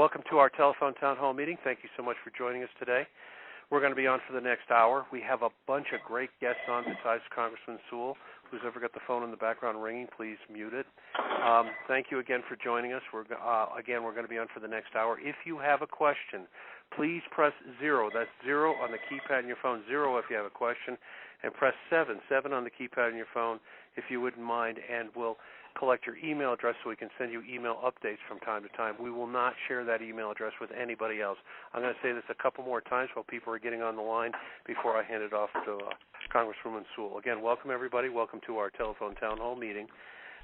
Welcome to our telephone town hall meeting. Thank you so much for joining us today. We're going to be on for the next hour. We have a bunch of great guests on besides Congressman Sewell. Who's ever got the phone in the background ringing, please mute it. Thank you again for joining us. We're going to be on for the next hour. If you have a question, please press 0. That's 0 on the keypad on your phone, 0 if you have a question, and press 7 on the keypad on your phone if you wouldn't mind, and we'll collect your email address so we can send you email updates from time to time. We will not share that email address with anybody else. I'm going to say this a couple more times while people are getting on the line before I hand it off to Congresswoman Sewell. Again, welcome everybody. Welcome to our telephone town hall meeting.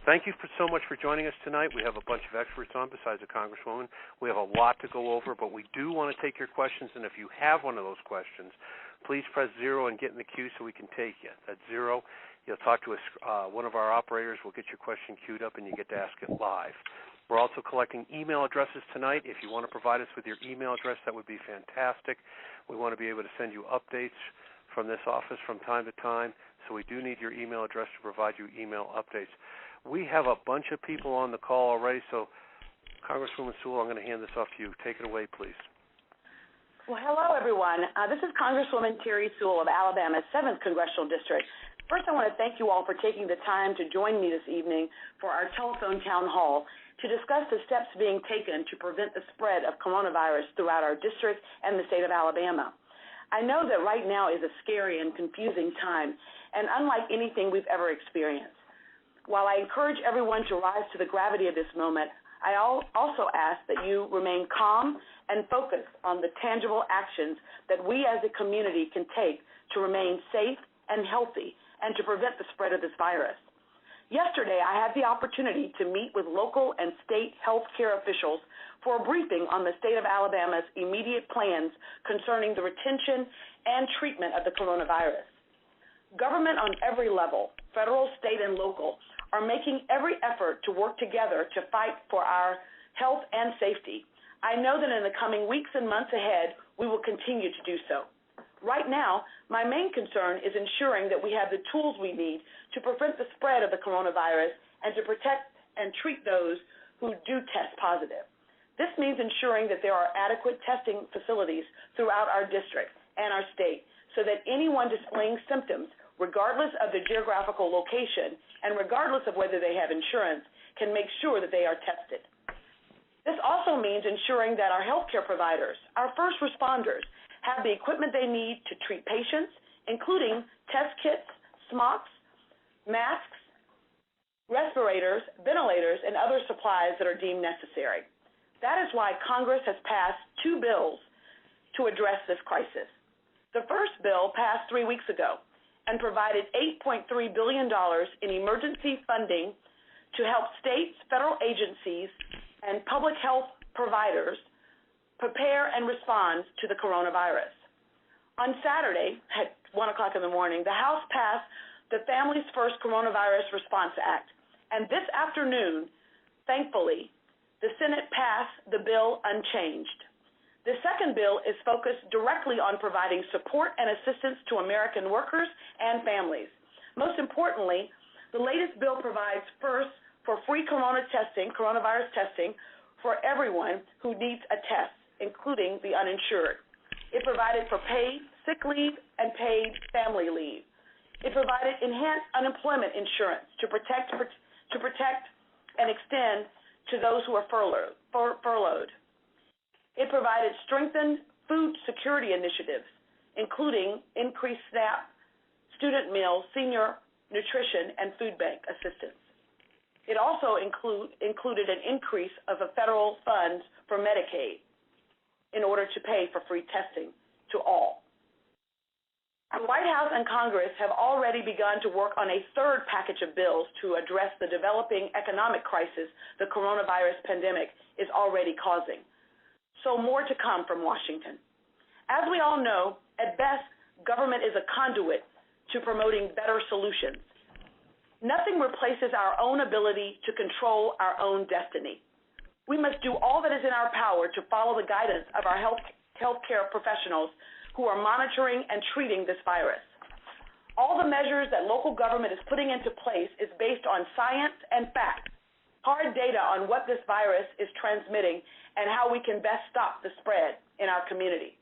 Thank you so much for joining us tonight. We have a bunch of experts on besides a Congresswoman. We have a lot to go over, but we do want to take your questions, and if you have one of those questions, please press 0 and get in the queue so we can take you. That's 0. You'll talk to us. One of our operators will get your question queued up, and you get to ask it live. We're also collecting email addresses tonight. If you want to provide us with your email address, that would be fantastic. We want to be able to send you updates from this office from time to time, so we do need your email address to provide you email updates. We have a bunch of people on the call already, so Congresswoman Sewell, I'm going to hand this off to you. Take it away, please. Well, hello, everyone. This is Congresswoman Terry Sewell of Alabama's 7th Congressional District. First, I want to thank you all for taking the time to join me this evening for our telephone town hall to discuss the steps being taken to prevent the spread of coronavirus throughout our district and the state of Alabama. I know that right now is a scary and confusing time, and unlike anything we've ever experienced. While I encourage everyone to rise to the gravity of this moment, I also ask that you remain calm and focused on the tangible actions that we as a community can take to remain safe and healthy and to prevent the spread of this virus. Yesterday, I had the opportunity to meet with local and state health care officials for a briefing on the state of Alabama's immediate plans concerning the retention and treatment of the coronavirus. Government on every level, federal, state, and local, are making every effort to work together to fight for our health and safety. I know that in the coming weeks and months ahead, we will continue to do so. Right now, my main concern is ensuring that we have the tools we need to prevent the spread of the coronavirus and to protect and treat those who do test positive. This means ensuring that there are adequate testing facilities throughout our district and our state so that anyone displaying symptoms, regardless of their geographical location and regardless of whether they have insurance, can make sure that they are tested. This also means ensuring that our healthcare providers, our first responders, have the equipment they need to treat patients, including test kits, smocks, masks, respirators, ventilators, and other supplies that are deemed necessary. That is why Congress has passed 2 bills to address this crisis. The first bill passed 3 weeks ago and provided $8.3 billion in emergency funding to help states, federal agencies, and public health providers prepare and respond to the coronavirus. On Saturday, at 1 o'clock in the morning, the House passed the Families First Coronavirus Response Act, and this afternoon, thankfully, the Senate passed the bill unchanged. The second bill is focused directly on providing support and assistance to American workers and families. Most importantly, the latest bill provides first for free coronavirus testing for everyone who needs a test, including the uninsured. It provided for paid sick leave and paid family leave. It provided enhanced unemployment insurance to protect and extend to those who are furloughed. It provided strengthened food security initiatives, including increased SNAP, student meals, senior nutrition, and food bank assistance. It also included an increase of the federal funds for Medicaid in order to pay for free testing to all. The White House and Congress have already begun to work on a third package of bills to address the developing economic crisis the coronavirus pandemic is already causing. So more to come from Washington. As we all know, at best, government is a conduit to promoting better solutions. Nothing replaces our own ability to control our own destiny. We must do all that is in our power to follow the guidance of our healthcare professionals who are monitoring and treating this virus. All the measures that local government is putting into place is based on science and fact. hard data on what this virus is transmitting and how we can best stop the spread in our community.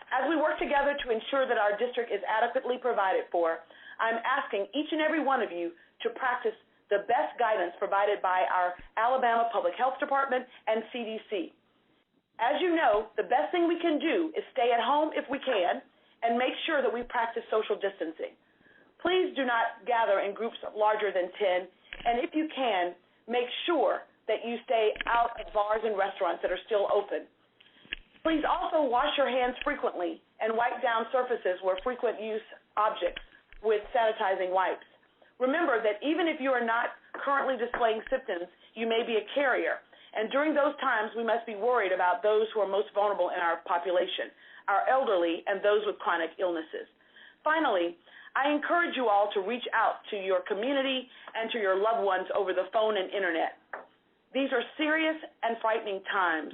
As we work together to ensure that our district is adequately provided for, I'm asking each and every one of you to practice the best guidance provided by our Alabama Public Health Department and CDC. As you know, the best thing we can do is stay at home if we can and make sure that we practice social distancing. Please do not gather in groups larger than 10, and if you can, make sure that you stay out of bars and restaurants that are still open. Please also wash your hands frequently and wipe down surfaces where frequent use objects with sanitizing wipes. Remember that even if you are not currently displaying symptoms, you may be a carrier, and during those times we must be worried about those who are most vulnerable in our population, our elderly and those with chronic illnesses. Finally, I encourage you all to reach out to your community and to your loved ones over the phone and internet. These are serious and frightening times,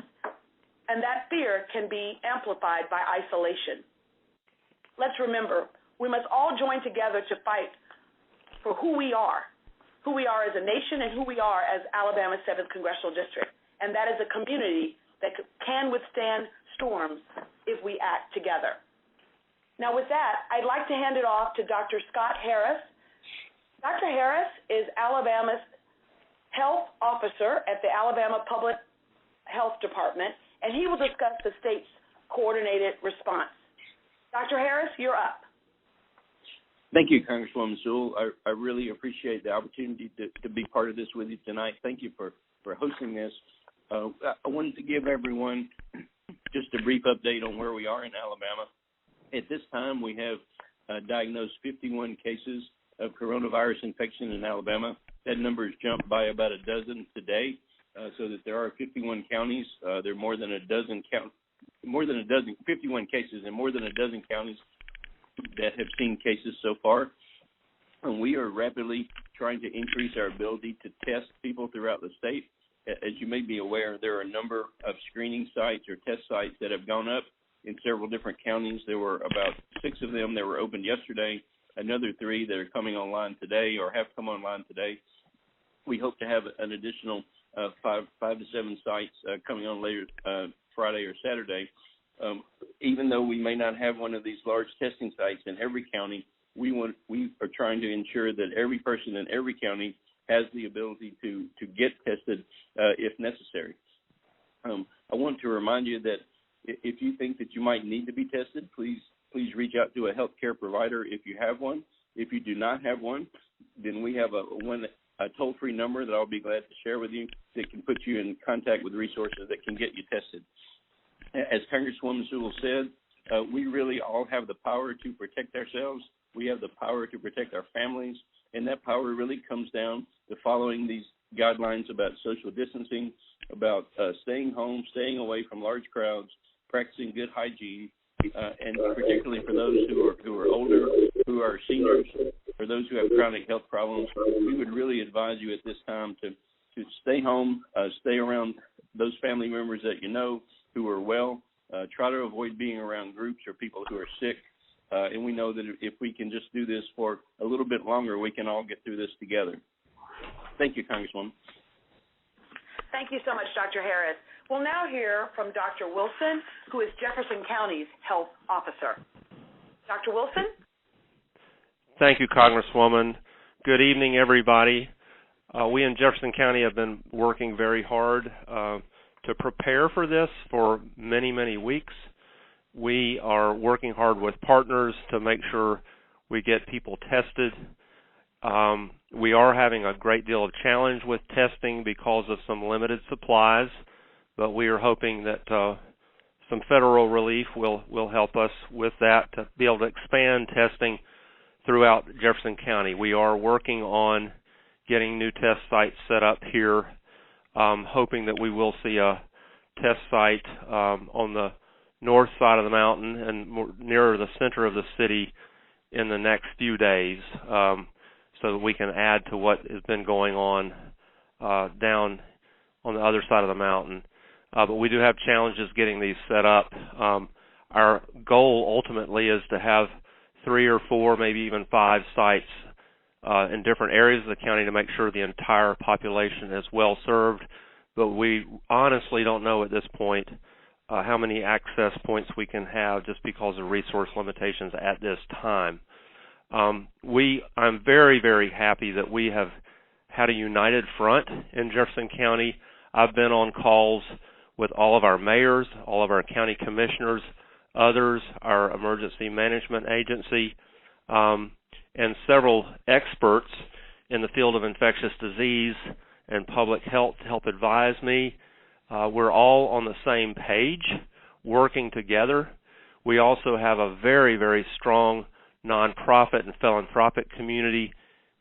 and that fear can be amplified by isolation. Let's remember, we must all join together to fight for who we are as a nation and who we are as Alabama's 7th Congressional District, and that is a community that can withstand storms if we act together. Now with that, I'd like to hand it off to Dr. Scott Harris. Dr. Harris is Alabama's health officer at the Alabama Public Health Department, and he will discuss the state's coordinated response. Dr. Harris, you're up. Thank you, Congresswoman Sewell. I really appreciate the opportunity to be part of this with you tonight. Thank you for hosting this. I wanted to give everyone just a brief update on where we are in Alabama. At this time, we have diagnosed 51 cases of coronavirus infection in Alabama. That number has jumped by about a dozen today, so that there are 51 counties. There are more than a dozen 51 cases in more than a dozen counties that have seen cases so far. And we are rapidly trying to increase our ability to test people throughout the state. As you may be aware, there are a number of screening sites or test sites that have gone up in several different counties. There were about 6 of them that were opened yesterday, another 3 that are coming online today or have come online today. We hope to have an additional 5 to 7 sites coming on later Friday or Saturday. Even though we may not have one of these large testing sites in every county, we are trying to ensure that every person in every county has the ability to get tested if necessary. I want to remind you that if you think that you might need to be tested, please reach out to a healthcare provider if you have one. If you do not have one, then we have a toll-free number that I'll be glad to share with you that can put you in contact with resources that can get you tested. As Congresswoman Sewell said, we really all have the power to protect ourselves. We have the power to protect our families, and that power really comes down to following these guidelines about social distancing, about staying home, staying away from large crowds, practicing good hygiene, and particularly for those who are older, who are seniors, for those who have chronic health problems, we would really advise you at this time to stay home, stay around those family members that you know who are well. Try to avoid being around groups or people who are sick. And we know that if we can just do this for a little bit longer, we can all get through this together. Thank you, Congresswoman. Thank you so much, Dr. Harris. We'll now hear from Dr. Wilson, who is Jefferson County's health officer. Dr. Wilson? Thank you, Congresswoman. Good evening, everybody. We in Jefferson County have been working very hard to prepare for this for many, many weeks. We are working hard with partners to make sure we get people tested. We are having a great deal of challenge with testing because of some limited supplies, but we are hoping that some federal relief will help us with that to be able to expand testing throughout Jefferson County. We are working on getting new test sites set up here, hoping that we will see a test site on the north side of the mountain and more nearer the center of the city in the next few days, so that we can add to what has been going on down on the other side of the mountain. But we do have challenges getting these set up. Our goal ultimately is to have 3 or 4, maybe even 5 sites in different areas of the county to make sure the entire population is well served. But we honestly don't know at this point how many access points we can have just because of resource limitations at this time. I'm very, very happy that we have had a united front in Jefferson County. I've been on calls with all of our mayors, all of our county commissioners, others, our emergency management agency, and several experts in the field of infectious disease and public health to help advise me. We're all on the same page, working together. We also have a very, very strong nonprofit and philanthropic community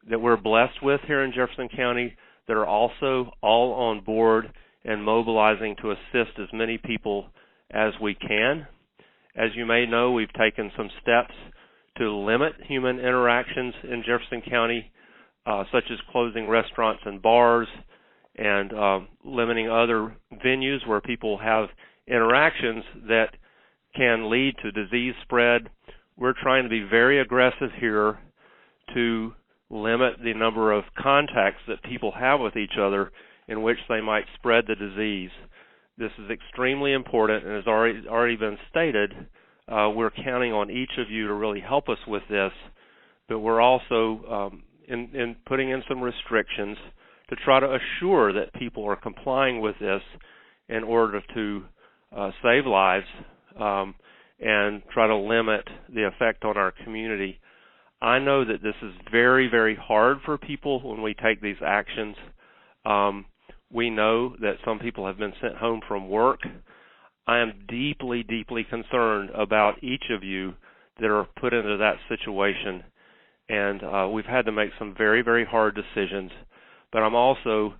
that we're blessed with here in Jefferson County that are also all on board and mobilizing to assist as many people as we can. As you may know, we've taken some steps to limit human interactions in Jefferson County, such as closing restaurants and bars and limiting other venues where people have interactions that can lead to disease spread. We're trying to be very aggressive here to limit the number of contacts that people have with each other in which they might spread the disease. This is extremely important and has already been stated. We're counting on each of you to really help us with this, but we're also in putting in some restrictions to try to assure that people are complying with this in order to save lives and try to limit the effect on our community. I know that this is very, very hard for people when we take these actions. We know that some people have been sent home from work. I am deeply, deeply concerned about each of you that are put into that situation. And we've had to make some very, very hard decisions. But I'm also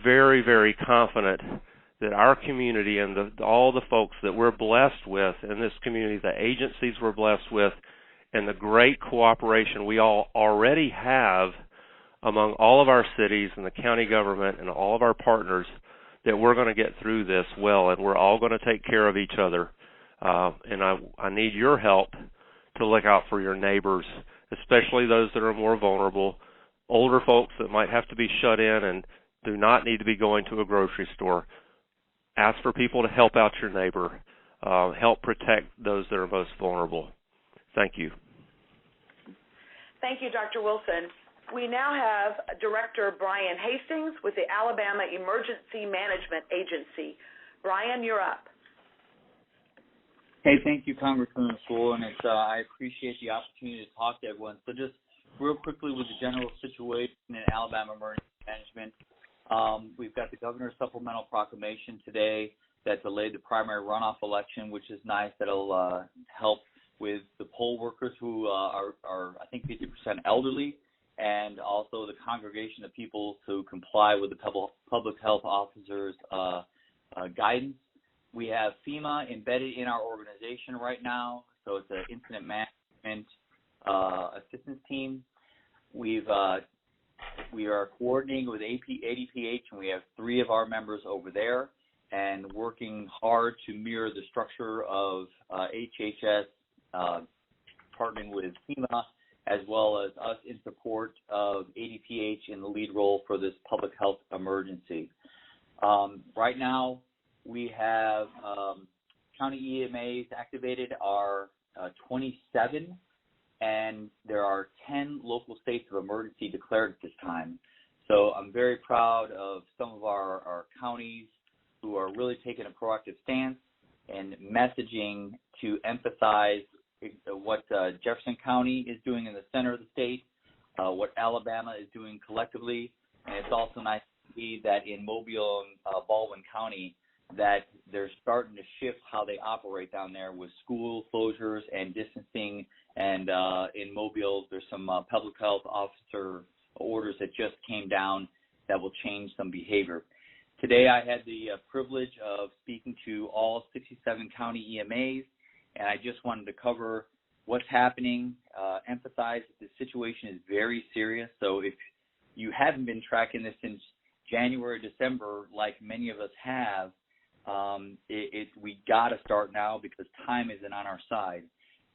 very, very confident that our community and all the folks that we're blessed with in this community, the agencies we're blessed with, and the great cooperation we all already have among all of our cities and the county government and all of our partners, that we're going to get through this well, and we're all going to take care of each other. And I need your help to look out for your neighbors, especially those that are more vulnerable, older folks that might have to be shut in and do not need to be going to a grocery store. Ask for people to help out your neighbor. Help protect those that are most vulnerable. Thank you. Thank you, Dr. Wilson. We now have Director Brian Hastings with the Alabama Emergency Management Agency. Brian, you're up. Hey, thank you, Congresswoman Sewell, and I appreciate the opportunity to talk to everyone. So just real quickly with the general situation in Alabama Emergency Management, we've got the Governor's Supplemental Proclamation today that delayed the primary runoff election, which is nice. That'll help with the poll workers who are I think, 50% elderly, and also the congregation of people to comply with the public health officers' guidance. We have FEMA embedded in our organization right now, so it's an incident management assistance team. We are coordinating with ADPH, and we have 3 of our members over there, and working hard to mirror the structure of HHS, partnering with FEMA, as well as us in support of ADPH in the lead role for this public health emergency. Right now, we have county EMAs activated are 27, and there are 10 local states of emergency declared at this time. So I'm very proud of some of our counties who are really taking a proactive stance and messaging to emphasize what Jefferson County is doing in the center of the state, what Alabama is doing collectively, and it's also nice to see that in Mobile and Baldwin County that they're starting to shift how they operate down there with school closures and distancing, and in Mobile there's some public health officer orders that just came down that will change some behavior. Today I had the privilege of speaking to all 67 county EMAs, and I just wanted to cover what's happening, emphasize that the situation is very serious. So if you haven't been tracking this since January, December, like many of us have, we got to start now because time isn't on our side.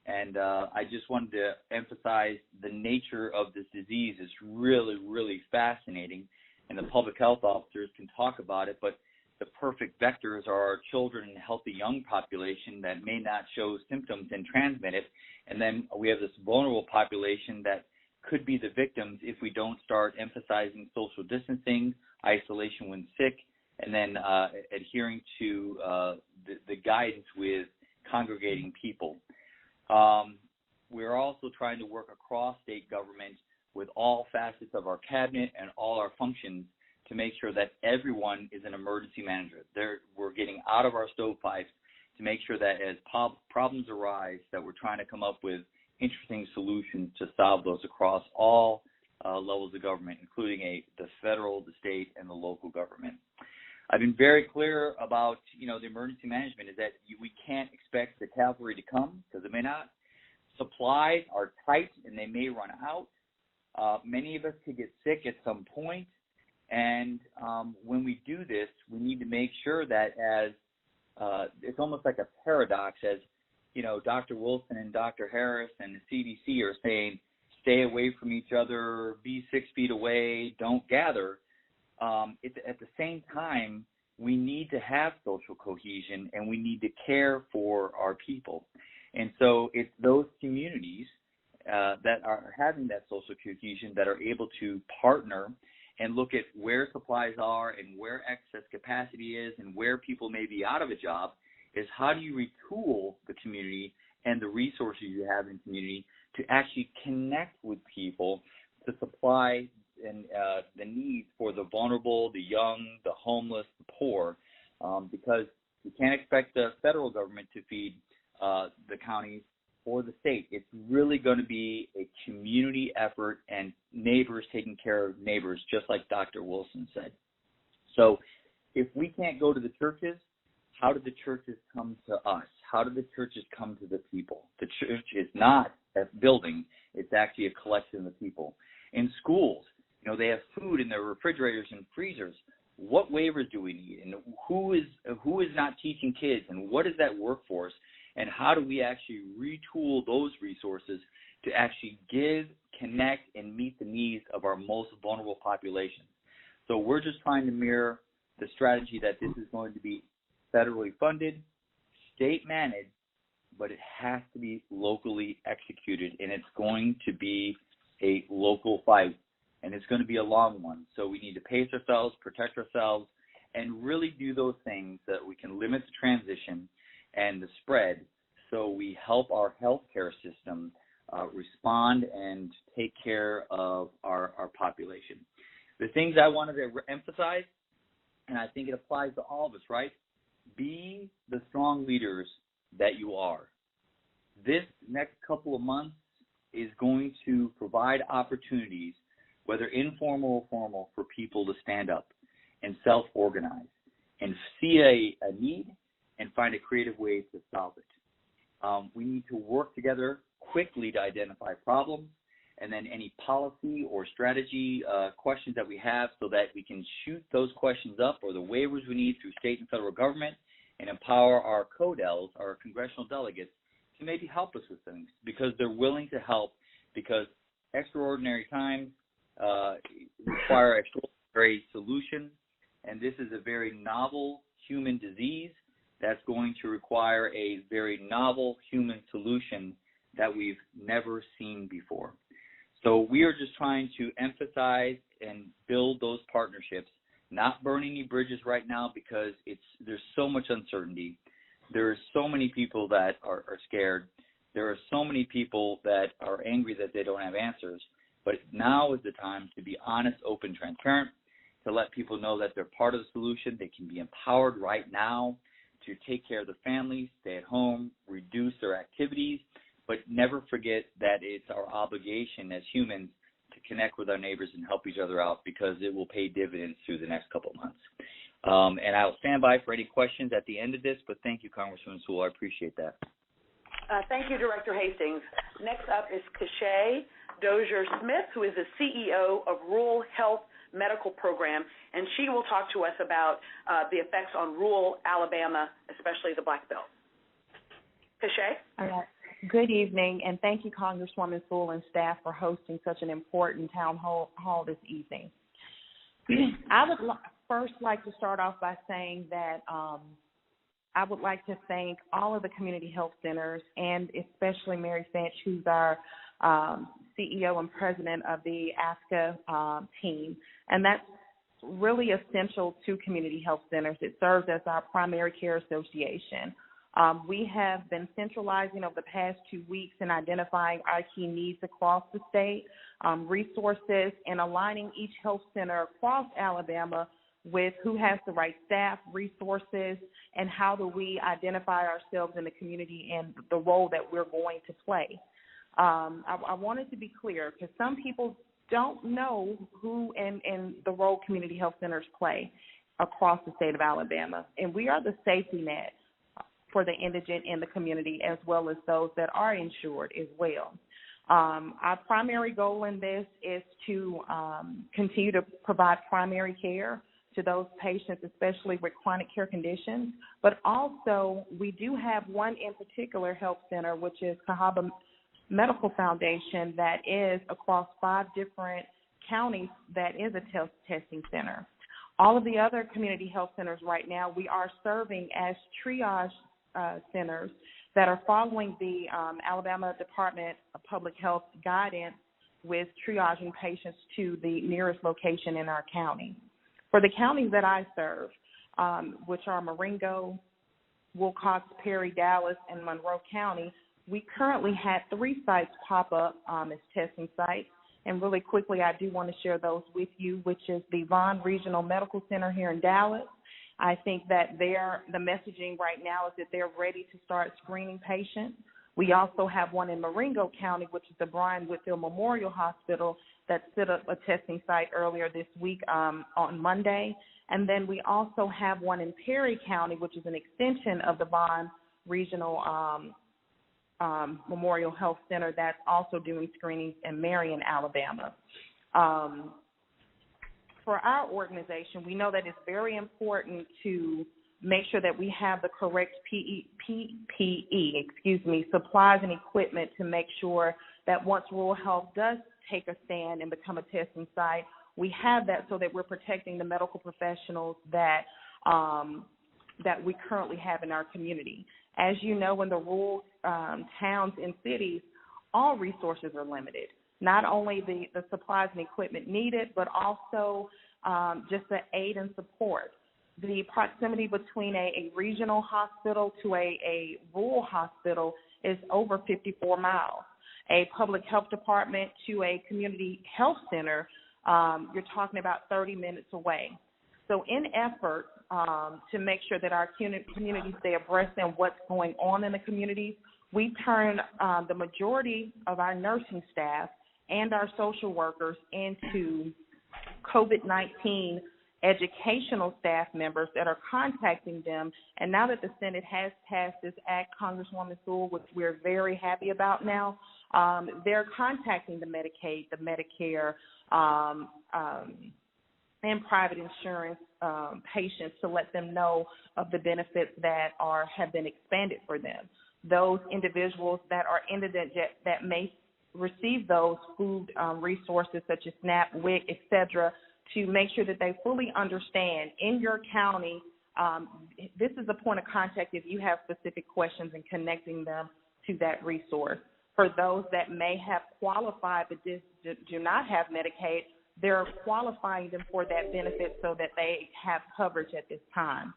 And I just wanted to emphasize the nature of this disease is really, really fascinating, and the public health officers can talk about it, but the perfect vectors are our children and healthy young population that may not show symptoms and transmit it, and then we have this vulnerable population that could be the victims if we don't start emphasizing social distancing, isolation when sick, and then adhering to the guidance with congregating people. We're also trying to work across state government with all facets of our cabinet and all our functions to make sure that everyone is an emergency manager. We're getting out of our stovepipes to make sure that as problems arise, that we're trying to come up with interesting solutions to solve those across all levels of government, including the federal, the state, and the local government. I've been very clear about, the emergency management is that we can't expect the cavalry to come, because it may not. Supplies are tight and they may run out. Many of us could get sick at some point. And when we do this, we need to make sure that it's almost like a paradox, as Dr. Wilson and Dr. Harris and the CDC are saying, stay away from each other, be 6 feet away, don't gather. At the same time, we need to have social cohesion and we need to care for our people. And so it's those communities that are having that social cohesion that are able to partner and look at where supplies are and where excess capacity is and where people may be out of a job, is how do you retool the community and the resources you have in the community to actually connect with people to supply and the needs for the vulnerable, the young, the homeless, the poor, because we can't expect the federal government to feed the counties or the state. It's really going to be a community effort and neighbors taking care of neighbors, just like Dr. Wilson said. So if we can't go to the churches, how do the churches come to us? How do the churches come to the people? The church is not a building. It's actually a collection of people. In schools, they have food in their refrigerators and freezers. What waivers do we need? And who is not teaching kids? And what is that workforce? And how do we actually retool those resources to actually give, connect, and meet the needs of our most vulnerable populations? So we're just trying to mirror the strategy that this is going to be federally funded, state managed, but it has to be locally executed, and it's going to be a local fight, and it's going to be a long one. So we need to pace ourselves, protect ourselves, and really do those things so that we can limit the transition and the spread, so we help our healthcare system respond and take care of our population. The things I wanted to emphasize, and I think it applies to all of us, right? Be the strong leaders that you are. This next couple of months is going to provide opportunities, whether informal or formal, for people to stand up and self-organize and see a need and find a creative way to solve it. We need to work together quickly to identify problems, and then any policy or strategy questions that we have, so that we can shoot those questions up, or the waivers we need through state and federal government, and empower our CODELs, our congressional delegates, to maybe help us with things, because they're willing to help, because extraordinary times require extraordinary solutions, and this is a very novel human disease that's going to require a very novel human solution that we've never seen before. So we are just trying to emphasize and build those partnerships, not burn any bridges right now, because there's so much uncertainty. There are so many people that are scared. There are so many people that are angry that they don't have answers. But now is the time to be honest, open, transparent, to let people know that they're part of the solution. They can be empowered right now to take care of their families, stay at home, reduce their activities, but never forget that it's our obligation as humans to connect with our neighbors and help each other out, because it will pay dividends through the next couple of months. And I'll stand by for any questions at the end of this, but thank you, Congresswoman Sewell. I appreciate that. Thank you, Director Hastings. Next up is Kashay Dozier-Smith, who is the CEO of Rural Health Medical Program, and she will talk to us about the effects on rural Alabama, especially the Black Belt. Kashay? All right. Good evening, and thank you, Congresswoman Sewell and staff, for hosting such an important town hall this evening. I would first like to start off by saying that I would like to thank all of the community health centers, and especially Mary Finch, who's our CEO and president of the ASCA team, and that's really essential to community health centers. It serves as our primary care association. We have been centralizing over the past 2 weeks in identifying our key needs across the state, resources, and aligning each health center across Alabama with who has the right staff, resources, and how do we identify ourselves in the community and the role that we're going to play. I wanted to be clear because some people don't know who and the role community health centers play across the state of Alabama, and we are the safety net for the indigent in the community as well as those that are insured as well. Our primary goal in this is to continue to provide primary care to those patients, especially with chronic care conditions, but also we do have one in particular health center, which is Cahaba Medical Foundation, that is across 5 different counties that is a testing center. All of the other community health centers right now, we are serving as triage centers that are following the Alabama Department of Public Health guidance with triaging patients to the nearest location in our county. For the counties that I serve, which are Marengo, Wilcox, Perry, Dallas, and Monroe County, we currently had 3 sites pop up as testing sites. And really quickly, I do want to share those with you, which is the Vaughn Regional Medical Center here in Dallas. I think that the messaging right now is that they're ready to start screening patients. We also have one in Marengo County, which is the Brian Whitfield Memorial Hospital, that set up a testing site earlier this week on Monday. And then we also have one in Perry County, which is an extension of the Vaughn Regional Memorial Health Center, that's also doing screenings in Marion, Alabama. For our organization, we know that it's very important to make sure that we have the correct PPE, supplies and equipment to make sure that once rural health does take a stand and become a testing site, we have that so that we're protecting the medical professionals that we currently have in our community. As you know, in the rural towns and cities, all resources are limited. Not only the supplies and equipment needed, but also just the aid and support. The proximity between a regional hospital to a rural hospital is over 54 miles. A public health department to a community health center, you're talking about 30 minutes away. So in effort to make sure that our communities stay abreast in what's going on in the communities, we turn the majority of our nursing staff and our social workers into COVID-19 educational staff members that are contacting them. And now that the Senate has passed this act, Congresswoman Sewell, which we're very happy about now, they're contacting the Medicaid, the Medicare, and private insurance patients to let them know of the benefits that have been expanded for them. Those individuals that are indigent that may receive those food resources such as SNAP, WIC, et cetera, to make sure that they fully understand in your county, this is a point of contact if you have specific questions and connecting them to that resource. For those that may have qualified but do not have Medicaid, they're qualifying them for that benefit so that they have coverage at this time.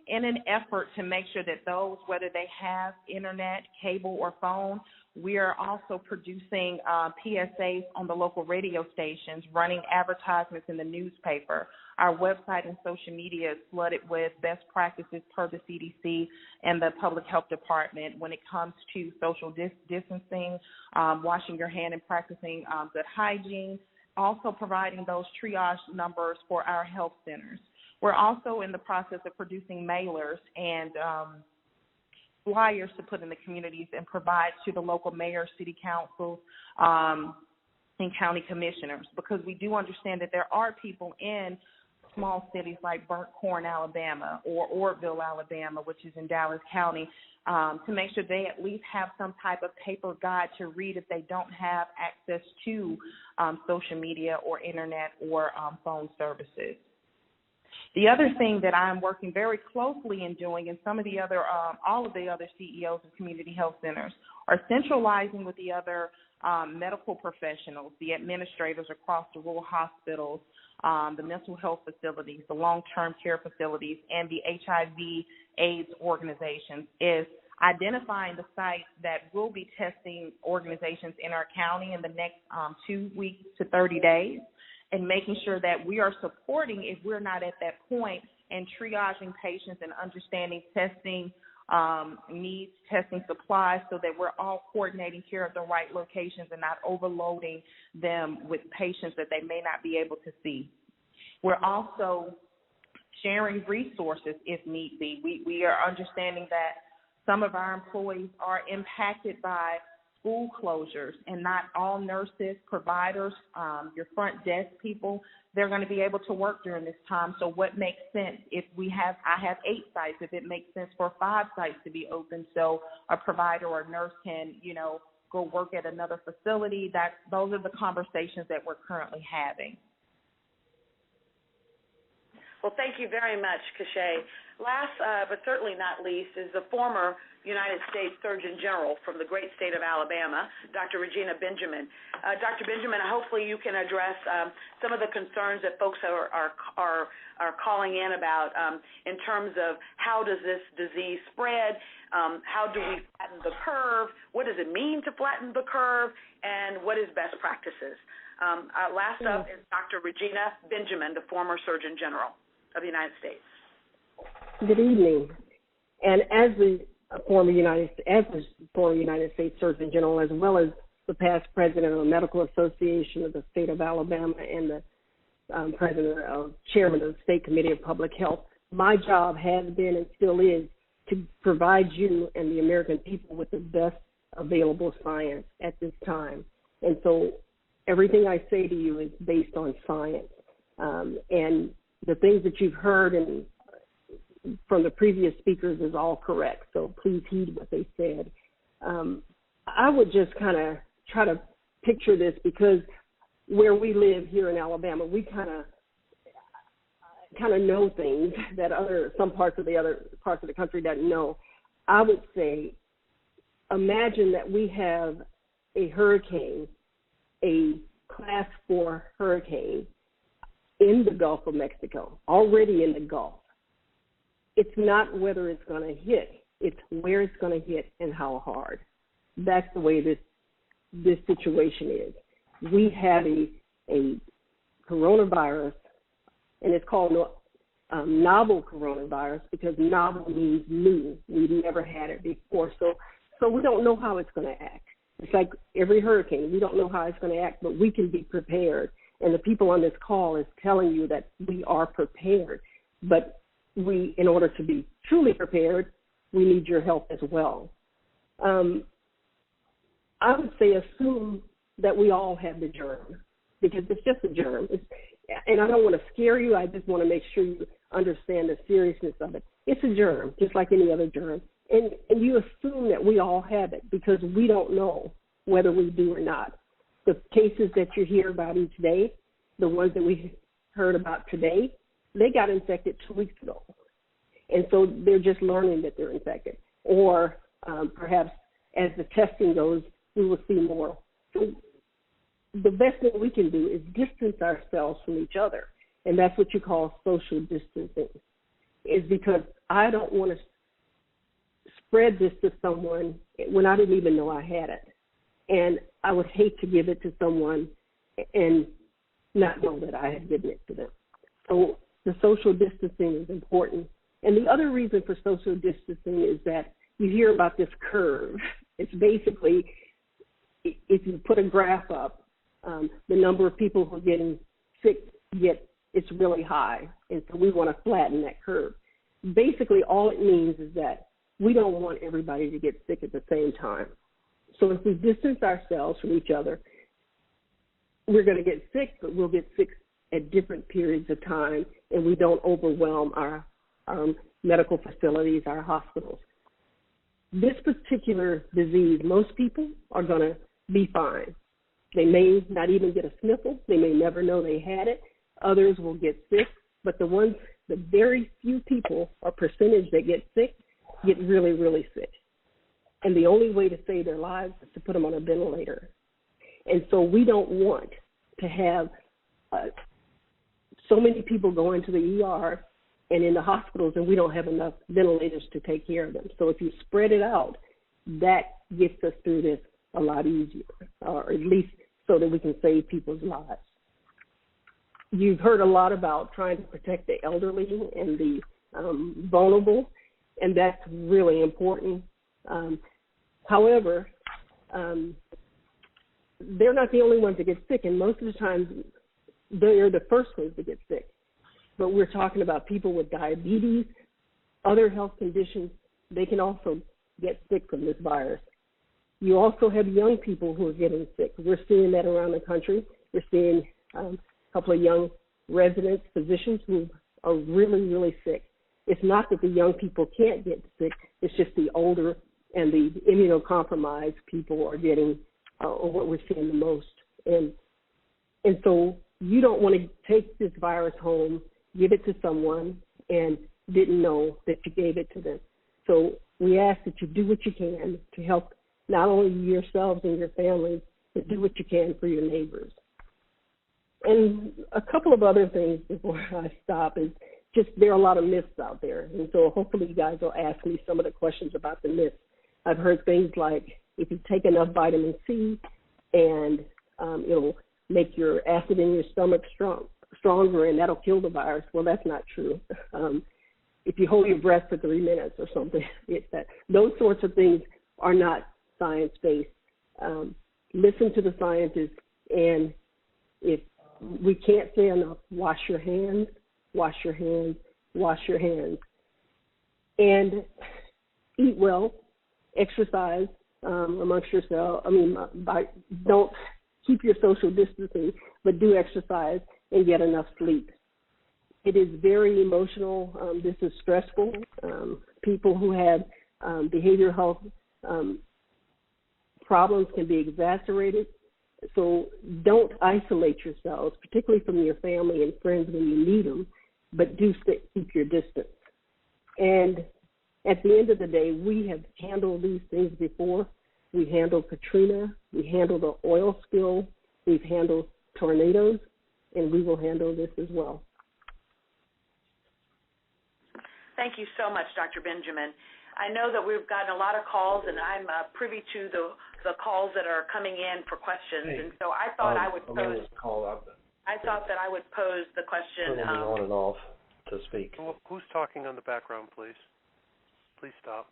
In an effort to make sure that those, whether they have internet, cable, or phone, we are also producing PSAs on the local radio stations, running advertisements in the newspaper. Our website and social media is flooded with best practices per the CDC and the Public Health Department when it comes to social distancing, washing your hand and practicing good hygiene, also providing those triage numbers for our health centers. We're also in the process of producing mailers and flyers to put in the communities and provide to the local mayors, city councils, and county commissioners, because we do understand that there are people in small cities like Burnt Corn, Alabama, or Ortville, Alabama, which is in Dallas County, to make sure they at least have some type of paper guide to read if they don't have access to social media or internet or phone services. The other thing that I'm working very closely in doing, and some of the other, all of the other CEOs of community health centers are centralizing with the other medical professionals, the administrators across the rural hospitals, the mental health facilities, the long-term care facilities, and the HIV/AIDS organizations, is identifying the sites that will be testing organizations in our county in the next 2 weeks to 30 days, and making sure that we are supporting if we're not at that point, and triaging patients and understanding testing needs, testing supplies, so that we're all coordinating care of the right locations and not overloading them with patients that they may not be able to see. We're also sharing resources if need be. We are understanding that some of our employees are impacted by school closures, and not all nurses, providers, your front desk people, they're going to be able to work during this time. So what makes sense if I have 8 sites, if it makes sense for 5 sites to be open so a provider or nurse can, go work at another facility. Those are the conversations that we're currently having. Well, thank you very much, Cachet. Last but certainly not least is the former United States Surgeon General from the great state of Alabama, Dr. Regina Benjamin. Dr. Benjamin, hopefully you can address some of the concerns that folks are calling in about in terms of how does this disease spread, how do we flatten the curve, what does it mean to flatten the curve, and what is best practices. Last up is Dr. Regina Benjamin, the former Surgeon General of the United States. Good evening. And as the former United States Surgeon General, as well as the past president of the Medical Association of the State of Alabama and the chairman of the State Committee of Public Health, my job has been and still is to provide you and the American people with the best available science at this time. And so everything I say to you is based on science. And the things that you've heard from the previous speakers is all correct, so please heed what they said. I would just kind of try to picture this, because where we live here in Alabama, we kind of know things that some parts of the country doesn't know. I would say, imagine that we have a hurricane, a Class 4 hurricane in the Gulf of Mexico, already in the Gulf. It's not whether it's going to hit, it's where it's going to hit and how hard. That's the way this situation is. We have a coronavirus, and it's called novel coronavirus because novel means new. We've never had it before, so we don't know how it's going to act. It's like every hurricane. We don't know how it's going to act, but we can be prepared. And the people on this call is telling you that we are prepared. But in order to be truly prepared, we need your help as well. I would say assume that we all have the germ, because it's just a germ. And I don't want to scare you. I just want to make sure you understand the seriousness of it. It's a germ, just like any other germ. And you assume that we all have it, because we don't know whether we do or not. The cases that you hear about each day, the ones that we heard about today, they got infected 2 weeks ago. And so they're just learning that they're infected. Or perhaps as the testing goes, we will see more. So the best thing we can do is distance ourselves from each other. And that's what you call social distancing, is because I don't want to spread this to someone when I didn't even know I had it. And I would hate to give it to someone and not know that I had given it to them. So the social distancing is important. And the other reason for social distancing is that you hear about this curve. It's basically, if you put a graph up, the number of people who are getting sick, it's really high. And so we want to flatten that curve. Basically, all it means is that we don't want everybody to get sick at the same time. So if we distance ourselves from each other, we're going to get sick, but we'll get sick at different periods of time and we don't overwhelm our medical facilities, our hospitals. This particular disease, most people are going to be fine. They may not even get a sniffle. They may never know they had it. Others will get sick, but the very few people or percentage that get sick get really, really sick. And the only way to save their lives is to put them on a ventilator. And so we don't want to have so many people going to the ER and in the hospitals, and we don't have enough ventilators to take care of them. So if you spread it out, that gets us through this a lot easier, or at least so that we can save people's lives. You've heard a lot about trying to protect the elderly and the vulnerable, and that's really important. However, they're not the only ones that get sick, and most of the time they're the first ones to get sick. But we're talking about people with diabetes, other health conditions. They can also get sick from this virus. You also have young people who are getting sick. We're seeing that around the country. We're seeing a couple of young residents, physicians who are really, really sick. It's not that the young people can't get sick. It's just the older and the immunocompromised people are getting what we're seeing the most. And so you don't want to take this virus home, give it to someone, and didn't know that you gave it to them. So we ask that you do what you can to help not only yourselves and your families, but do what you can for your neighbors. And a couple of other things before I stop is just there are a lot of myths out there. And so hopefully you guys will ask me some of the questions about the myths. I've heard things like if you take enough vitamin C and it'll make your acid in your stomach stronger and that'll kill the virus. Well, that's not true. If you hold your breath for 3 minutes or something, those sorts of things are not science-based. Listen to the scientists, and if we can't say enough, wash your hands, wash your hands, wash your hands. And eat well, exercise amongst yourself. Don't keep your social distancing, but do exercise and get enough sleep. It is very emotional. This is stressful. People who have behavioral health problems can be exacerbated. So don't isolate yourselves, particularly from your family and friends when you need them, but do keep your distance. And at the end of the day, we have handled these things before. We handled Katrina. We handled the oil spill. We've handled tornadoes, and we will handle this as well. Thank you so much, Dr. Benjamin. I know that we've gotten a lot of calls, and I'm privy to the calls that are coming in for questions. And so I thought I would pose. I thought that I would pose the question. On and off to speak. Well, who's talking on the background, please? Please stop.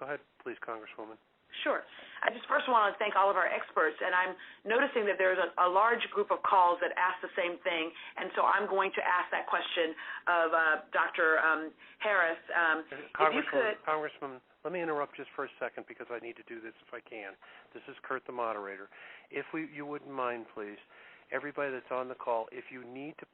Go ahead, please, Congresswoman. Sure. I just first want to thank all of our experts, and I'm noticing that there's a large group of calls that ask the same thing, and so I'm going to ask that question of Dr. Harris. If you could, Congressman, let me interrupt just for a second because I need to do this if I can. This is Kurt, the moderator. If you wouldn't mind, please, everybody that's on the call, if you need to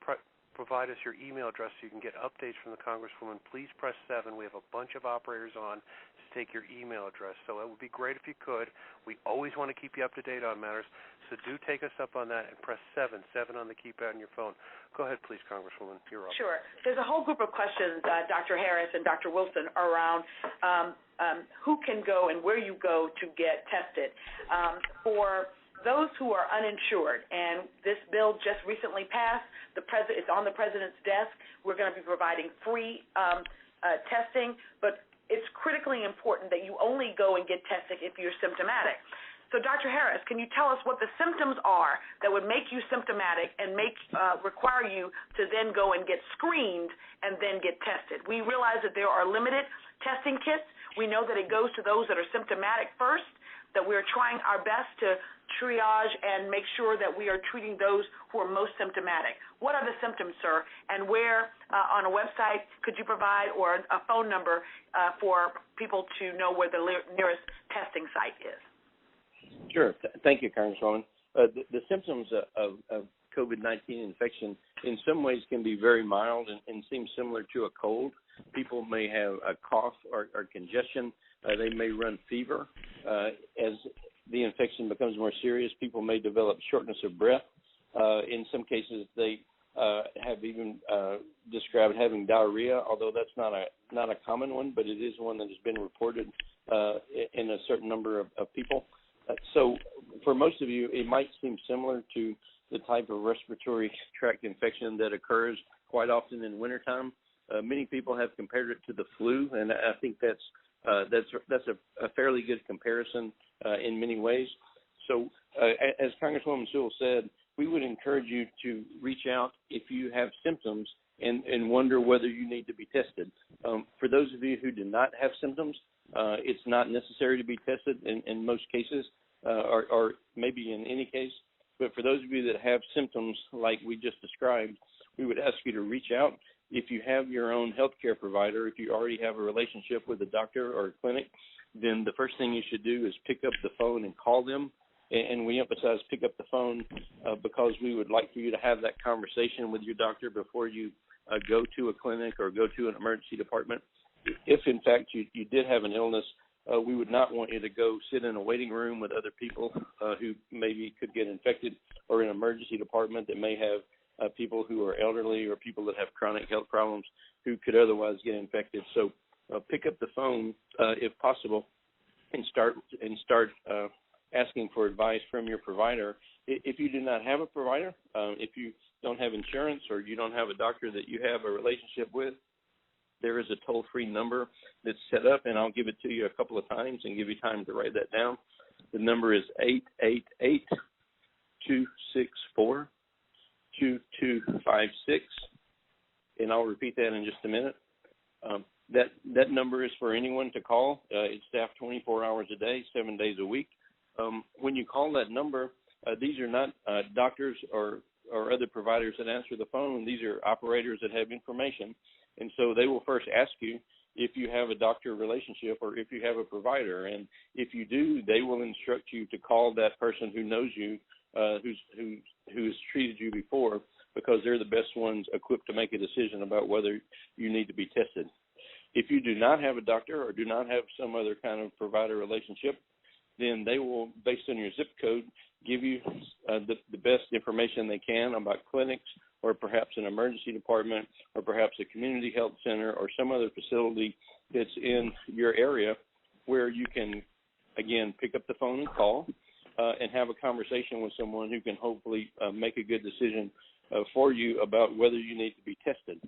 provide us your email address so you can get updates from the Congresswoman, please press 7. We have a bunch of operators on to take your email address. So it would be great if you could. We always want to keep you up to date on matters, so do take us up on that and press 7 on the keypad on your phone. Go ahead, please, Congresswoman. You're up. Sure. There's a whole group of questions, Dr. Harris and Dr. Wilson, around who can go and where you go to get tested. For those who are uninsured, and this bill just recently passed, it's on the President's desk. We're going to be providing free testing, but it's critically important that you only go and get tested if you're symptomatic. So, Dr. Harris, can you tell us what the symptoms are that would make you symptomatic and require you to then go and get screened and then get tested? We realize that there are limited testing kits. We know that it goes to those that are symptomatic first, that we're trying our best to triage and make sure that we are treating those who are most symptomatic. What are the symptoms, sir, and where on a website could you provide, or a phone number for people to know where the nearest testing site is? Sure. Thank you, Congresswoman. The symptoms of COVID-19 infection in some ways can be very mild and seem similar to a cold. People may have a cough or congestion. They may run fever. As the infection becomes more serious, people may develop shortness of breath. In some cases, they have even described having diarrhea, although that's not a common one, but it is one that has been reported in a certain number of people. So for most of you, it might seem similar to the type of respiratory tract infection that occurs quite often in wintertime. Many people have compared it to the flu, and I think that's a fairly good comparison in many ways. So as Congresswoman Sewell said, we would encourage you to reach out if you have symptoms and wonder whether you need to be tested. For those of you who do not have symptoms, it's not necessary to be tested in most cases, or maybe in any case. But for those of you that have symptoms like we just described, we would ask you to reach out. If you have your own healthcare provider, if you already have a relationship with a doctor or a clinic, then the first thing you should do is pick up the phone and call them. And we emphasize pick up the phone because we would like for you to have that conversation with your doctor before you go to a clinic or go to an emergency department. If, in fact, you did have an illness, we would not want you to go sit in a waiting room with other people who maybe could get infected, or in an emergency department that may have people who are elderly or people that have chronic health problems who could otherwise get infected. So pick up the phone if possible and start asking for advice from your provider. If you do not have a provider, if you don't have insurance or you don't have a doctor that you have a relationship with, there is a toll-free number that's set up, and I'll give it to you a couple of times and give you time to write that down. The number is 888-264-2256, and I'll repeat that in just a minute. That number is for anyone to call. It's staffed 24 hours a day, 7 days a week. When you call that number, these are not doctors or other providers that answer the phone. These are operators that have information. And so they will first ask you if you have a doctor relationship or if you have a provider. And if you do, they will instruct you to call that person who knows you, who's treated you before, because they're the best ones equipped to make a decision about whether you need to be tested. If you do not have a doctor or do not have some other kind of provider relationship, then they will, based on your zip code, give you the best information they can about clinics or perhaps an emergency department or perhaps a community health center or some other facility that's in your area where you can, again, pick up the phone and call and have a conversation with someone who can hopefully make a good decision for you about whether you need to be tested.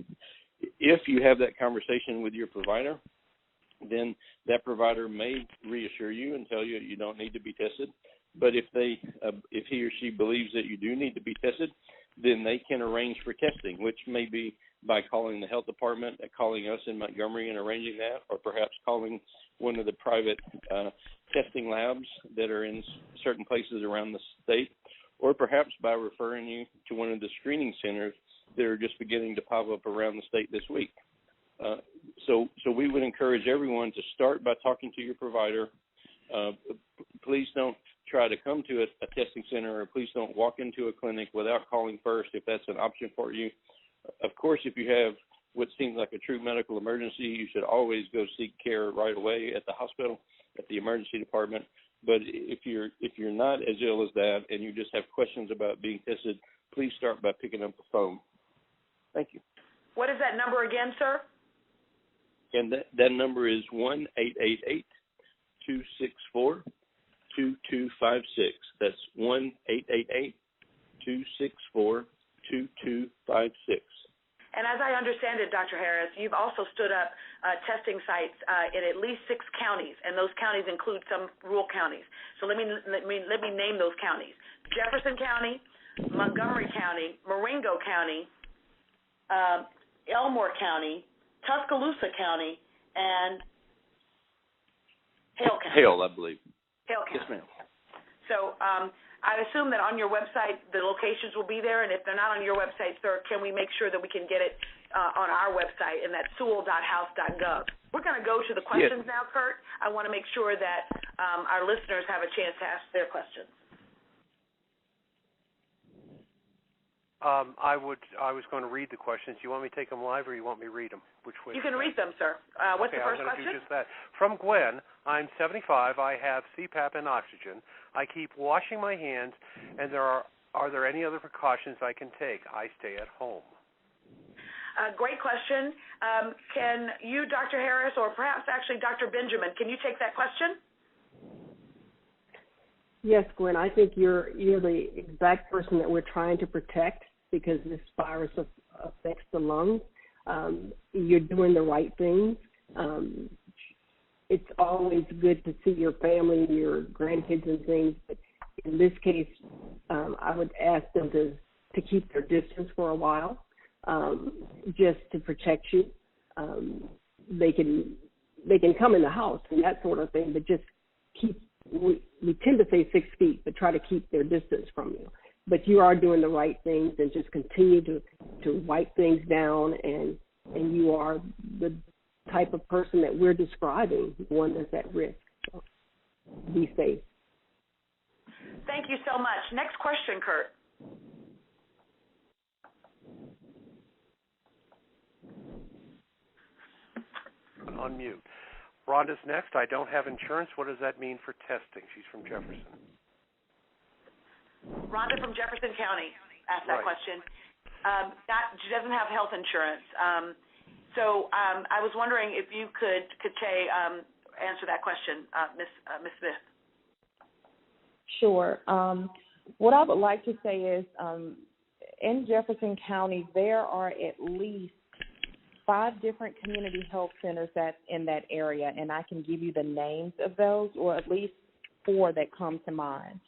If you have that conversation with your provider, then that provider may reassure you and tell you you don't need to be tested. But if he or she believes that you do need to be tested, then they can arrange for testing, which may be by calling the health department, calling us in Montgomery and arranging that, or perhaps calling one of the private testing labs that are in certain places around the state, or perhaps by referring you to one of the screening centers that are just beginning to pop up around the state this week. So we would encourage everyone to start by talking to your provider. Please don't try to come to a testing center, or please don't walk into a clinic without calling first if that's an option for you. Of course, if you have what seems like a true medical emergency, you should always go seek care right away at the hospital, at the emergency department. But if you're not as ill as that and you just have questions about being tested, please start by picking up the phone. Thank you. What is that number again, sir? And that number is 1-888-264-2256. That's 1-888-264-2256. And as I understand it, Dr. Harris, you've also stood up testing sites in at least 6 counties, and those counties include some rural counties. So let me name those counties: Jefferson County, Montgomery County, Marengo County, Elmore County, Tuscaloosa County, and Hale County. Hale, I believe. Hale County. Yes, ma'am. So I assume that on your website the locations will be there, and if they're not on your website, sir, can we make sure that we can get it on our website, and that's sewell.house.gov. We're going to go to the questions now, Kurt. I want to make sure that our listeners have a chance to ask their questions. I was going to read the questions. Do you want me to take them live, or you want me to read them? Which way? You can read them, sir. What's the first question? question? I'm going to do just that. From Gwen, I'm 75. I have CPAP and oxygen. I keep washing my hands, and are there any other precautions I can take? I stay at home. Great question. Can you, Dr. Harris, or perhaps actually Dr. Benjamin, can you take that question? Yes, Gwen, I think you're the exact person that we're trying to protect because this virus affects the lungs. You're doing the right things. It's always good to see your family, your grandkids and things, but in this case, I would ask them to keep their distance for a while, just to protect you. They can come in the house and that sort of thing, but just keep. We tend to say 6 feet, but try to keep their distance from you. But you are doing the right things, and just continue to wipe things down, and you are the type of person that we're describing, one that's at risk. So be safe. Thank you so much. Next question, Kurt. On mute. Rhonda's next. I don't have insurance. What does that mean for testing? She's from Jefferson. Rhonda from Jefferson County asked that question. She doesn't have health insurance. So I was wondering if you could answer that question, Ms. Smith. Sure. What I would like to say is in Jefferson County, there are at least 5 different community health centers that's in that area, and I can give you the names of those, or at least 4 that come to mind.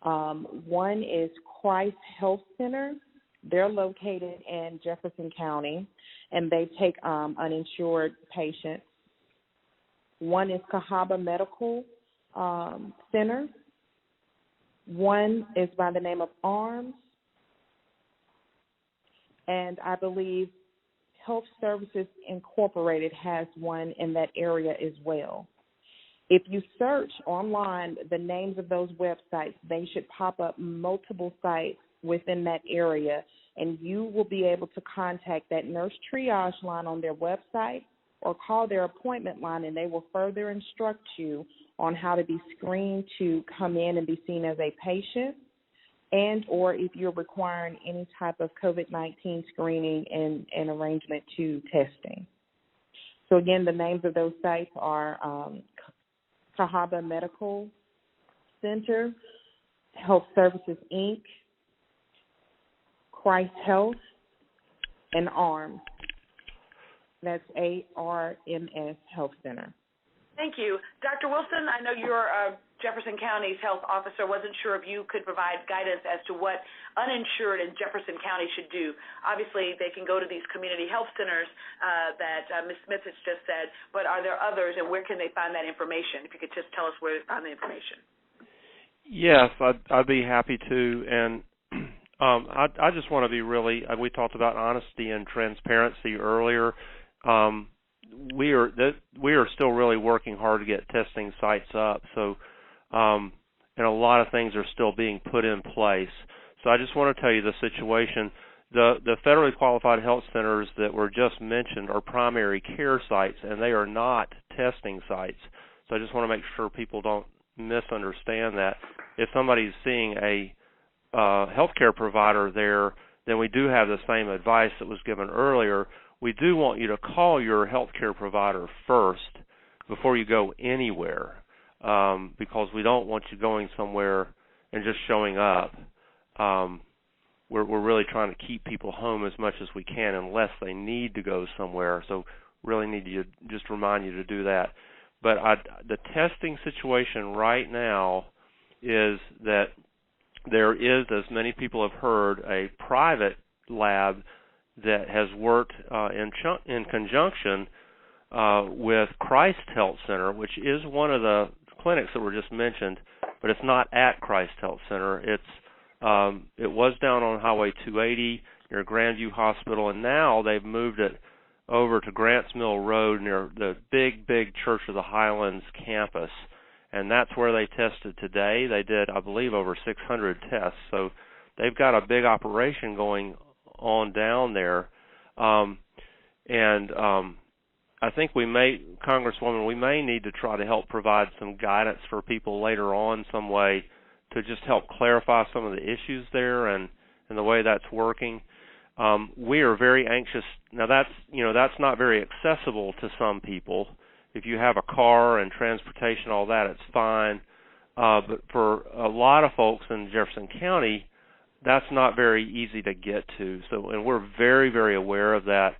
One is Christ Health Center. They're located in Jefferson County, and they take uninsured patients. One is Cahaba Medical Center. One is by the name of ARMS, and I believe Health Services Incorporated has one in that area as well. If you search online the names of those websites, they should pop up multiple sites within that area, and you will be able to contact that nurse triage line on their website or call their appointment line, and they will further instruct you on how to be screened to come in and be seen as a patient, and or if you're requiring any type of COVID-19 screening and arrangement to testing. So again, the names of those sites are Cahaba Medical Center, Health Services, Inc., Christ Health, and ARMS. That's ARMS Health Center. Thank you. Dr. Wilson, I know you're Jefferson County's health officer. Wasn't sure if you could provide guidance as to what uninsured in Jefferson County should do. Obviously, they can go to these community health centers that Ms. Smith has just said, but are there others, and where can they find that information? If you could just tell us where to find the information. Yes, I'd be happy to. And I just want to be really, we talked about honesty and transparency earlier. We are still really working hard to get testing sites up. So, and a lot of things are still being put in place. So I just want to tell you the situation. The federally qualified health centers that were just mentioned are primary care sites, and they are not testing sites. So I just want to make sure people don't misunderstand that. If somebody's seeing a healthcare provider there, then we do have the same advice that was given earlier. We do want you to call your healthcare provider first before you go anywhere, because we don't want you going somewhere and just showing up. We're really trying to keep people home as much as we can unless they need to go somewhere. So really need to just remind you to do that. But the testing situation right now is that there is, as many people have heard, a private lab that has worked in conjunction with Christ Health Center, which is one of the clinics that were just mentioned, but it's not at Christ Health Center. It was down on Highway 280 near Grandview Hospital, and now they've moved it over to Grants Mill Road near the big Church of the Highlands campus, and that's where they tested today. They did, I believe, over 600 tests, so they've got a big operation going on down there, and I think Congresswoman, we may need to try to help provide some guidance for people later on some way to just help clarify some of the issues there and the way that's working. We are very anxious. Now that's not very accessible to some people. If you have a car and transportation, all that, it's fine. But for a lot of folks in Jefferson County, that's not very easy to get to. So, and we're very, very aware of that.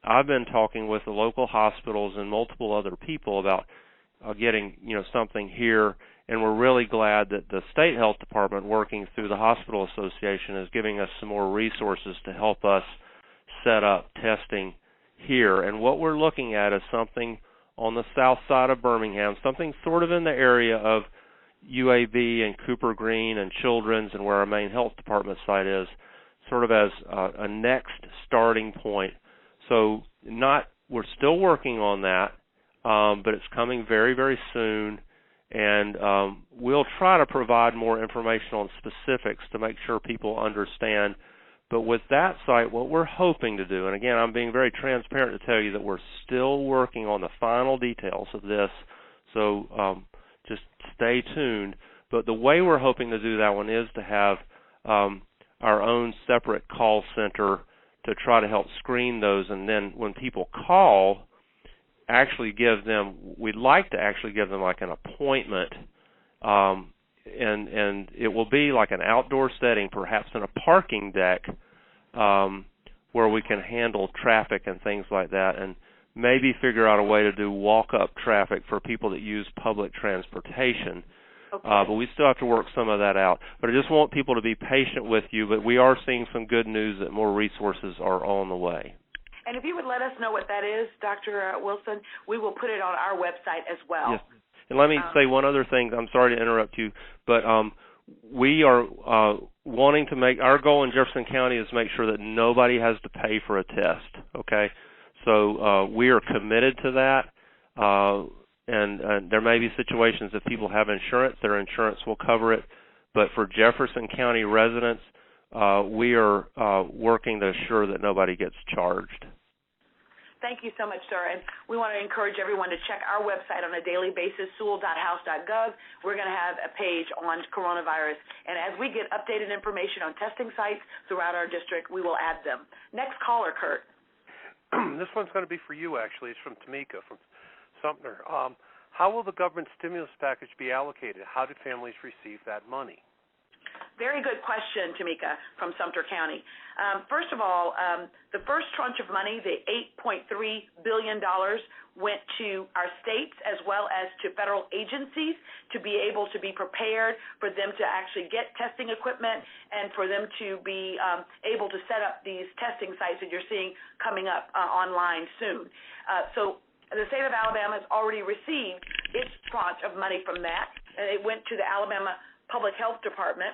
I've been talking with the local hospitals and multiple other people about getting something here, and we're really glad that the State Health Department, working through the Hospital Association, is giving us some more resources to help us set up testing here. And what we're looking at is something on the south side of Birmingham, something sort of in the area of UAB and Cooper Green and Children's and where our main health department site is, sort of as a next starting point. So we're still working on that, but it's coming very, very soon, and we'll try to provide more information on specifics to make sure people understand. But with that site, what we're hoping to do, and again, I'm being very transparent to tell you that we're still working on the final details of this, so just stay tuned. But the way we're hoping to do that one is to have our own separate call center to try to help screen those, and then when people call, we'd like to actually give them like an appointment, and it will be like an outdoor setting, perhaps in a parking deck, where we can handle traffic and things like that, and maybe figure out a way to do walk-up traffic for people that use public transportation. Okay. But we still have to work some of that out. But I just want people to be patient with you, but we are seeing some good news that more resources are on the way. And if you would let us know what that is, Dr. Wilson, we will put it on our website as well. Yes. And let me say one other thing. I'm sorry to interrupt you, but we are wanting to our goal in Jefferson County is to make sure that nobody has to pay for a test, okay? So we are committed to that. And there may be situations if people have insurance, their insurance will cover it. But for Jefferson County residents, we are working to assure that nobody gets charged. Thank you so much, sir. And we want to encourage everyone to check our website on a daily basis, sewell.house.gov. We're going to have a page on coronavirus. And as we get updated information on testing sites throughout our district, we will add them. Next caller, Kurt. This one's going to be for you, actually. It's from Tamika from Sumter. How will the government stimulus package be allocated? How do families receive that money? Very good question, Tamika, from Sumter County. First of all, the first tranche of money, the $8.3 billion, went to our states as well as to federal agencies to be able to be prepared for them to actually get testing equipment and for them to be able to set up these testing sites that you're seeing coming up online soon. So the state of Alabama has already received its tranche of money from that. It went to the Alabama Public Health Department.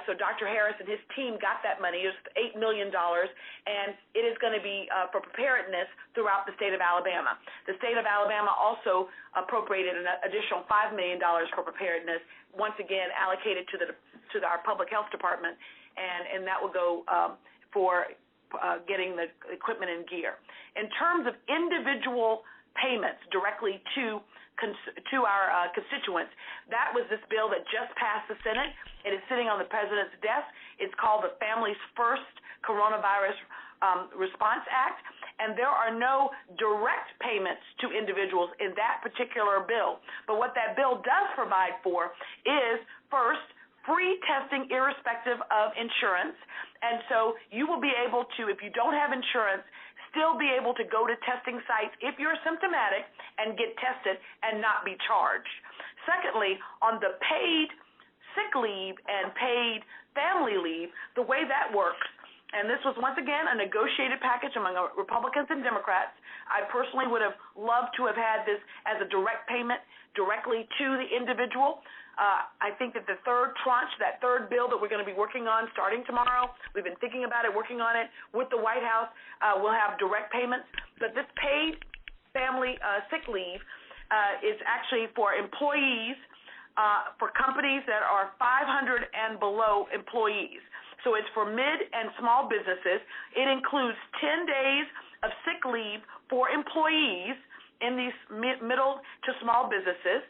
So Dr. Harris and his team got that money. It was $8 million, and it is going to be for preparedness throughout the state of Alabama. The state of Alabama also appropriated an additional $5 million for preparedness, once again allocated to our Public Health Department, and that will go for getting the equipment and gear. In terms of individual payments directly to our constituents, that was this bill that just passed the Senate. It is sitting on the president's desk. It's called the Families First Coronavirus Response Act, and there are no direct payments to individuals in that particular bill. But what that bill does provide for is, first, free testing irrespective of insurance. And so you will be able to, if you don't have insurance, still be able to go to testing sites if you're symptomatic and get tested and not be charged. Secondly, on the paid sick leave and paid family leave, the way that works, and this was once again a negotiated package among Republicans and Democrats. I personally would have loved to have had this as a direct payment directly to the individual. I think that the third tranche, that third bill that we're going to be working on starting tomorrow, we've been thinking about it, working on it with the White House, we'll have direct payments. But this paid family sick leave is actually for employees for companies that are 500 and below employees. So it's for mid and small businesses. It includes 10 days of sick leave for employees in these middle to small businesses.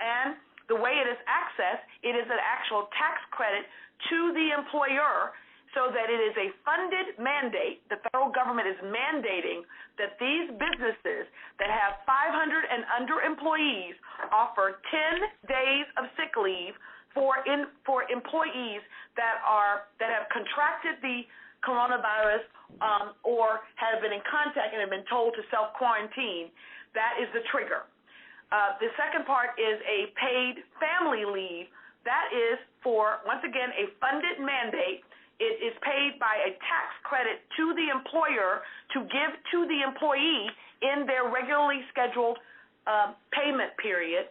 And the way it is accessed, it is an actual tax credit to the employer, so that it is a funded mandate. The federal government is mandating that these businesses that have 500 and under employees offer 10 days of sick leave for employees that have contracted the coronavirus or have been in contact and have been told to self-quarantine. That is the trigger. The second part is a paid family leave. That is for, once again, a funded mandate. It is paid by a tax credit to the employer to give to the employee in their regularly scheduled payment period.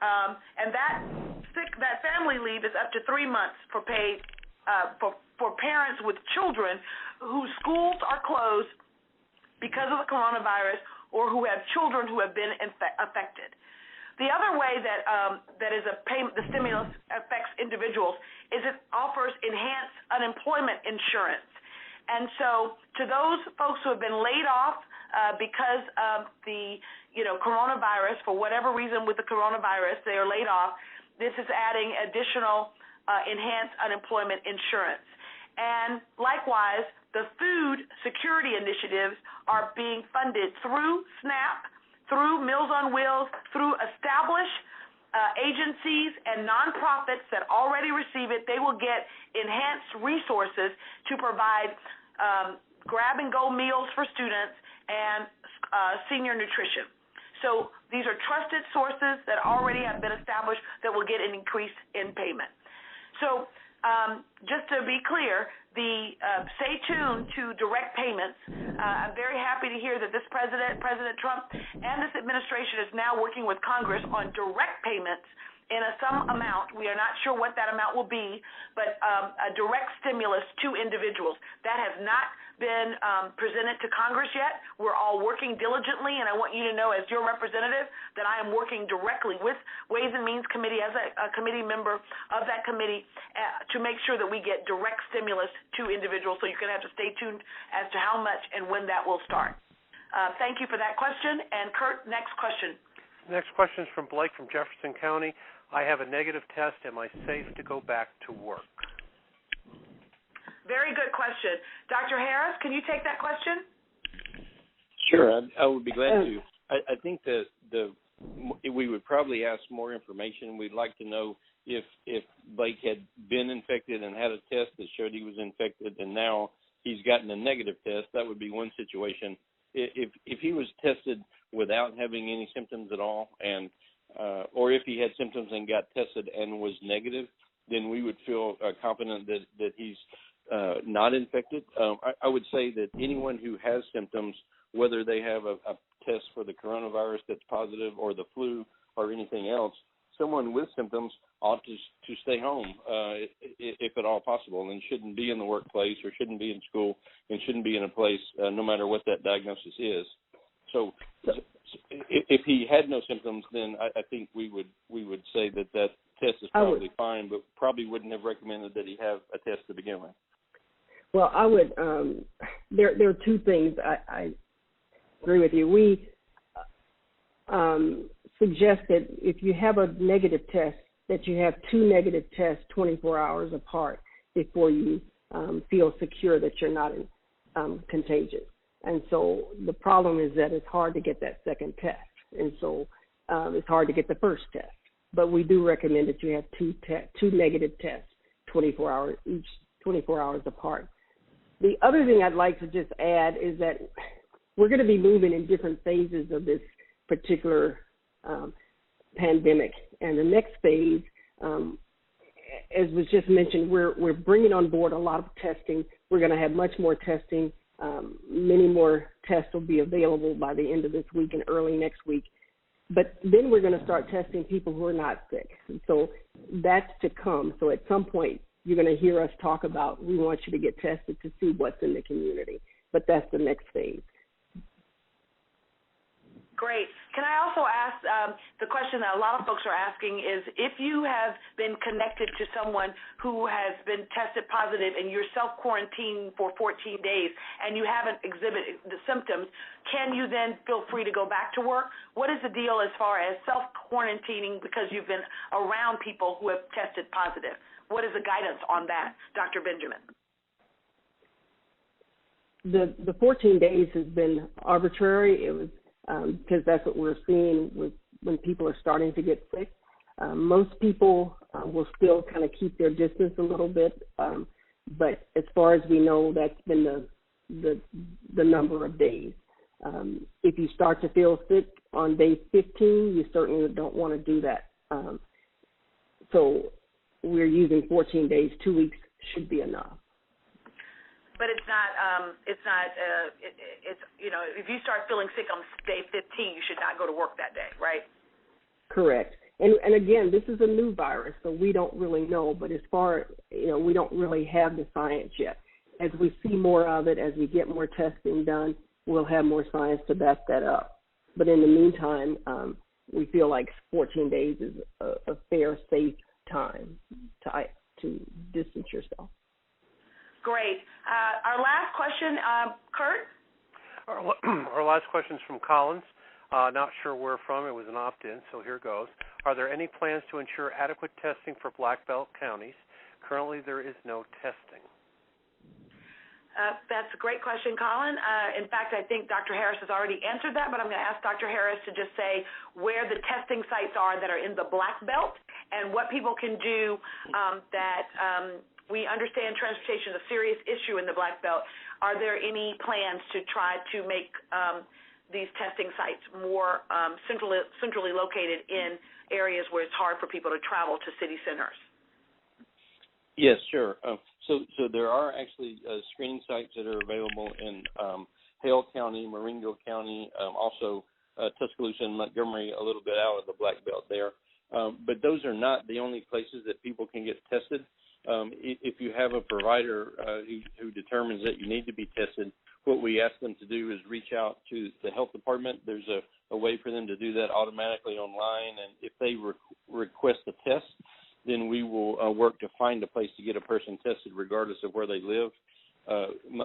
And that family leave is up to 3 months for paid for parents with children whose schools are closed because of the coronavirus or who have children who have been affected. The other way that is a payment, the stimulus affects individuals, is it offers enhanced unemployment insurance. And so to those folks who have been laid off because of the coronavirus, for whatever reason with the coronavirus, they are laid off, this is adding additional enhanced unemployment insurance. And likewise, the food security initiatives are being funded through SNAP, through Meals on Wheels, through established agencies and nonprofits that already receive it. They will get enhanced resources to provide grab-and-go meals for students and senior nutrition. So these are trusted sources that already have been established that will get an increase in payment. So just to be clear, stay tuned to direct payments. I'm very happy to hear that this President Trump, and this administration is now working with Congress on direct payments in some amount. We are not sure what that amount will be, but a direct stimulus to individuals. That has not been presented to Congress yet. We're all working diligently, and I want you to know, as your representative, that I am working directly with Ways and Means Committee as a committee member of that committee to make sure that we get direct stimulus to individuals. So you're going to have to stay tuned as to how much and when that will start. Thank you for that question. And Kurt, next question. Next question is from Blake from Jefferson County. I have a negative test. Am I safe to go back to work? Very good question. Dr. Harris, can you take that question? Sure, I would be glad to. I think that we would probably ask more information. We'd like to know if Blake had been infected and had a test that showed he was infected, and now he's gotten a negative test. That would be one situation. If he was tested without having any symptoms at all, and or if he had symptoms and got tested and was negative, then we would feel confident that he's not infected. I would say that anyone who has symptoms, whether they have a test for the coronavirus that's positive or the flu or anything else, someone with symptoms ought to stay home if at all possible, and shouldn't be in the workplace or shouldn't be in school and shouldn't be in a place no matter what that diagnosis is. So if he had no symptoms, then I think we would say that test is probably fine, but probably wouldn't have recommended that he have a test to begin with. Well, I would. There are two things I agree with you. We suggest that if you have a negative test, that you have two negative tests 24 hours apart before you feel secure that you're not contagious. And so the problem is that it's hard to get that second test, and so it's hard to get the first test. But we do recommend that you have two negative tests 24 hours apart. The other thing I'd like to just add is that we're going to be moving in different phases of this particular pandemic. And the next phase, as was just mentioned, we're bringing on board a lot of testing. We're going to have much more testing. Many more tests will be available by the end of this week and early next week. But then we're going to start testing people who are not sick. And so that's to come. So at some point, you're going to hear us talk about, we want you to get tested to see what's in the community. But that's the next phase. Great. Can I also ask, the question that a lot of folks are asking is, if you have been connected to someone who has been tested positive and you're self-quarantining for 14 days and you haven't exhibited the symptoms, can you then feel free to go back to work? What is the deal as far as self-quarantining because you've been around people who have tested positive? What is the guidance on that, Dr. Benjamin? The 14 days has been arbitrary. It was because that's what we're seeing with when people are starting to get sick. Most people will still kind of keep their distance a little bit, but as far as we know, that's been the number of days. If you start to feel sick on day 15, you certainly don't want to do that. So we're using 14 days. 2 weeks should be enough. But it's if you start feeling sick on day 15, you should not go to work that day, right? Correct. And again, this is a new virus, so we don't really know. But as far, we don't really have the science yet. As we see more of it, as we get more testing done, we'll have more science to back that up. But in the meantime, we feel like 14 days is a fair, safe time to distance yourself. Great. Our last question, Kurt? Our last question is from Collins. Not sure where from. It was an opt-in, so here goes. Are there any plans to ensure adequate testing for Black Belt counties? Currently, there is no testing. That's a great question, Colin. In fact, I think Dr. Harris has already answered that, but I'm going to ask Dr. Harris to just say where the testing sites are that are in the Black Belt and what people can do we understand transportation is a serious issue in the Black Belt. Are there any plans to try to make these testing sites more centrally located in areas where it's hard for people to travel to city centers? Yes, sure. So there are actually screening sites that are available in Hale County, Marengo County, also Tuscaloosa and Montgomery, a little bit out of the Black Belt there. But those are not the only places that people can get tested. If you have a provider who determines that you need to be tested, what we ask them to do is reach out to the health department. There's a way for them to do that automatically online, and if they request a test, then we will work to find a place to get a person tested regardless of where they live.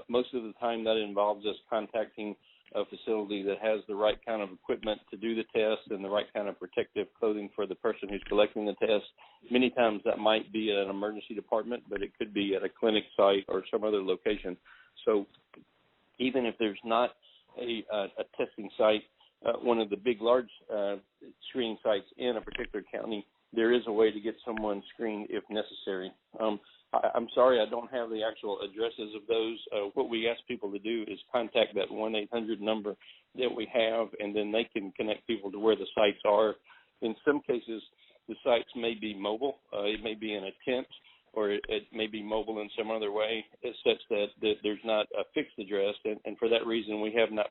Most of the time that involves us contacting a facility that has the right kind of equipment to do the test and the right kind of protective clothing for the person who's collecting the test. Many times that might be at an emergency department, but it could be at a clinic site or some other location. So even if there's not a testing site, one of the big, large screening sites in a particular county, there is a way to get someone screened if necessary. I'm sorry I don't have the actual addresses of those. What we ask people to do is contact that 1-800 number that we have, and then they can connect people to where the sites are. In some cases, the sites may be mobile. It may be in a tent, or it may be mobile in some other way, such that there's not a fixed address. And for that reason, we have not